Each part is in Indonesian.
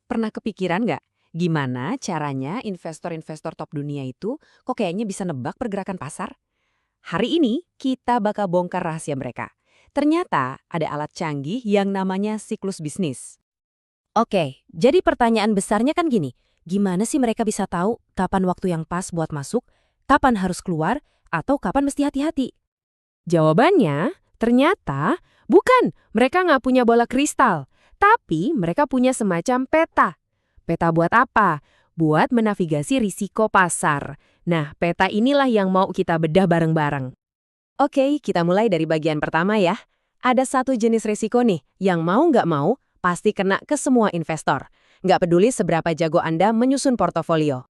Pernah kepikiran nggak gimana caranya investor-investor top dunia itu kok kayaknya bisa nebak pergerakan pasar? Hari ini kita bakal bongkar rahasia mereka. Ternyata ada alat canggih yang namanya siklus bisnis. Oke, jadi pertanyaan besarnya kan gini, gimana sih mereka bisa tahu kapan waktu yang pas buat masuk, kapan harus keluar, atau kapan mesti hati-hati? Jawabannya, ternyata bukan mereka nggak punya bola kristal, tapi mereka punya semacam peta. Peta buat apa? Buat menavigasi risiko pasar. Nah, peta inilah yang mau kita bedah bareng-bareng. Oke, kita mulai dari bagian pertama ya. Ada satu jenis risiko nih yang mau nggak mau pasti kena ke semua investor. Nggak peduli seberapa jago Anda menyusun portofolio.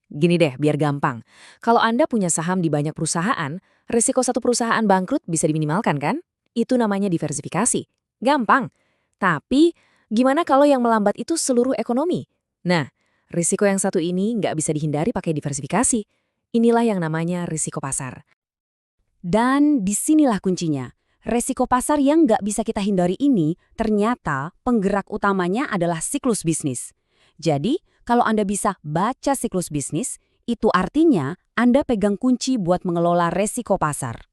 Gini deh, biar gampang. Kalau Anda punya saham di banyak perusahaan, risiko satu perusahaan bangkrut bisa diminimalkan kan? Itu namanya diversifikasi. Gampang. Tapi, gimana kalau yang melambat itu seluruh ekonomi? Nah, risiko yang satu ini nggak bisa dihindari pakai diversifikasi. Inilah yang namanya risiko pasar. Dan disinilah kuncinya. Resiko pasar yang nggak bisa kita hindari ini, ternyata penggerak utamanya adalah siklus bisnis. Jadi, kalau Anda bisa baca siklus bisnis, itu artinya Anda pegang kunci buat mengelola resiko pasar.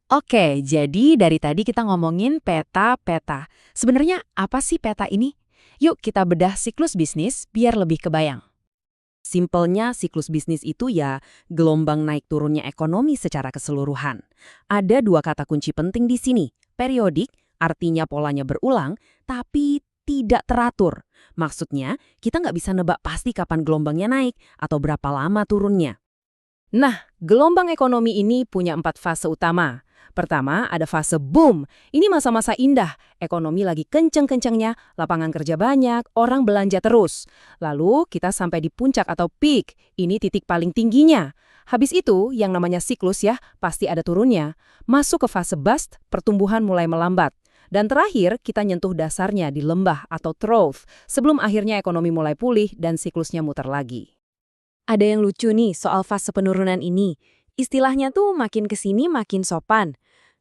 Oke, jadi dari tadi kita ngomongin peta-peta. Sebenarnya apa sih peta ini? Yuk kita bedah siklus bisnis biar lebih kebayang. Simpelnya siklus bisnis itu ya gelombang naik turunnya ekonomi secara keseluruhan. Ada dua kata kunci penting di sini. Periodik, artinya polanya berulang, tapi tidak teratur. Maksudnya, kita nggak bisa nebak pasti kapan gelombangnya naik atau berapa lama turunnya. Nah, gelombang ekonomi ini punya 4 fase utama. Pertama, ada fase boom. Ini masa-masa indah. Ekonomi lagi kenceng-kencengnya, lapangan kerja banyak, orang belanja terus. Lalu, kita sampai di puncak atau peak. Ini titik paling tingginya. Habis itu, yang namanya siklus ya, pasti ada turunnya. Masuk ke fase bust, pertumbuhan mulai melambat. Dan terakhir, kita nyentuh dasarnya di lembah atau trough, sebelum akhirnya ekonomi mulai pulih dan siklusnya muter lagi. Ada yang lucu nih soal fase penurunan ini. Istilahnya tuh makin kesini makin sopan.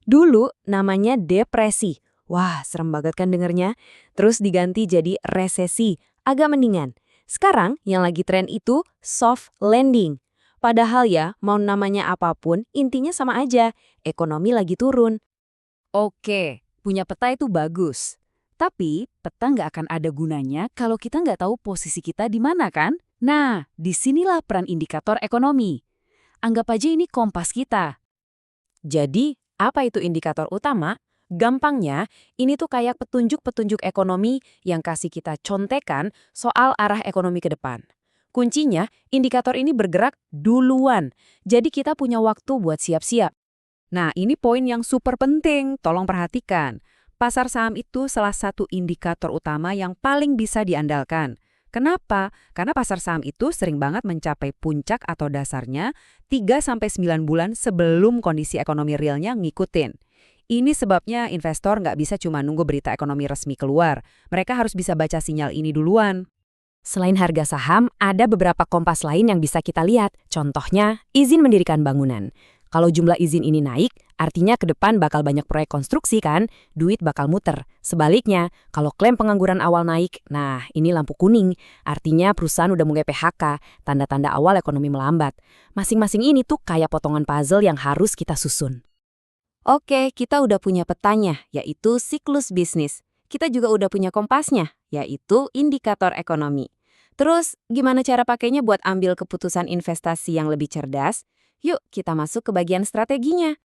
Dulu namanya depresi. Wah, serem banget kan dengernya. Terus diganti jadi resesi, agak mendingan. Sekarang yang lagi tren itu soft landing. Padahal ya, mau namanya apapun, intinya sama aja. Ekonomi lagi turun. Oke, punya peta itu bagus. Tapi peta nggak akan ada gunanya kalau kita nggak tahu posisi kita di mana kan? Nah, disinilah peran indikator ekonomi. Anggap aja ini kompas kita. Jadi, apa itu indikator utama? Gampangnya, ini tuh kayak petunjuk-petunjuk ekonomi yang kasih kita contekan soal arah ekonomi ke depan. Kuncinya, indikator ini bergerak duluan. Jadi kita punya waktu buat siap-siap. Nah, ini poin yang super penting, tolong perhatikan. Pasar saham itu salah satu indikator utama yang paling bisa diandalkan. Kenapa? Karena pasar saham itu sering banget mencapai puncak atau dasarnya 3-9 bulan sebelum kondisi ekonomi realnya ngikutin. Ini sebabnya investor nggak bisa cuma nunggu berita ekonomi resmi keluar. Mereka harus bisa baca sinyal ini duluan. Selain harga saham, ada beberapa kompas lain yang bisa kita lihat. Contohnya, izin mendirikan bangunan. Kalau jumlah izin ini naik, artinya ke depan bakal banyak proyek konstruksi kan, duit bakal muter. Sebaliknya, kalau klaim pengangguran awal naik, nah ini lampu kuning. Artinya perusahaan udah mulai PHK, tanda-tanda awal ekonomi melambat. Masing-masing ini tuh kayak potongan puzzle yang harus kita susun. Oke, kita udah punya petanya, yaitu siklus bisnis. Kita juga udah punya kompasnya, yaitu indikator ekonomi. Terus, gimana cara pakainya buat ambil keputusan investasi yang lebih cerdas? Yuk, kita masuk ke bagian strateginya.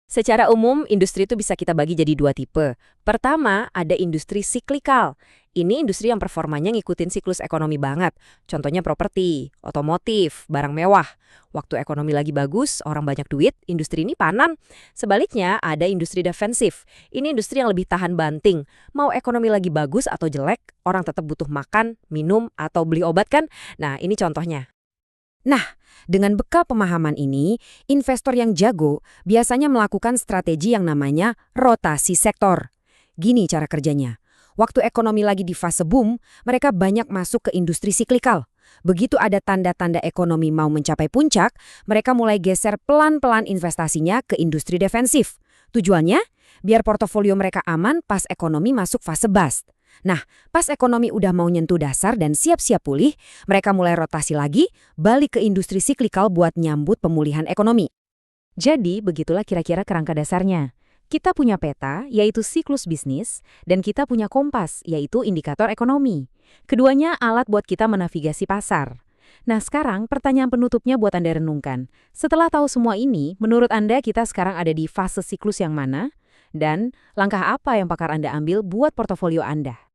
Secara umum, industri itu bisa kita bagi jadi 2 tipe. Pertama, ada industri siklikal. Ini industri yang performanya ngikutin siklus ekonomi banget. Contohnya properti, otomotif, barang mewah. Waktu ekonomi lagi bagus, orang banyak duit, industri ini panan. Sebaliknya, ada industri defensif. Ini industri yang lebih tahan banting. Mau ekonomi lagi bagus atau jelek, orang tetap butuh makan, minum, atau beli obat kan? Nah, ini contohnya. Nah, dengan bekal pemahaman ini, investor yang jago biasanya melakukan strategi yang namanya rotasi sektor. Gini cara kerjanya. Waktu ekonomi lagi di fase boom, mereka banyak masuk ke industri siklikal. Begitu ada tanda-tanda ekonomi mau mencapai puncak, mereka mulai geser pelan-pelan investasinya ke industri defensif. Tujuannya? Biar portofolio mereka aman pas ekonomi masuk fase bust. Nah, pas ekonomi udah mau nyentuh dasar dan siap-siap pulih, mereka mulai rotasi lagi, balik ke industri siklikal buat nyambut pemulihan ekonomi. Jadi, begitulah kira-kira kerangka dasarnya. Kita punya peta, yaitu siklus bisnis, dan kita punya kompas, yaitu indikator ekonomi. Keduanya alat buat kita menavigasi pasar. Nah, sekarang pertanyaan penutupnya buat Anda renungkan. Setelah tahu semua ini, menurut Anda kita sekarang ada di fase siklus yang mana? Dan langkah apa yang pakar Anda ambil buat portofolio Anda?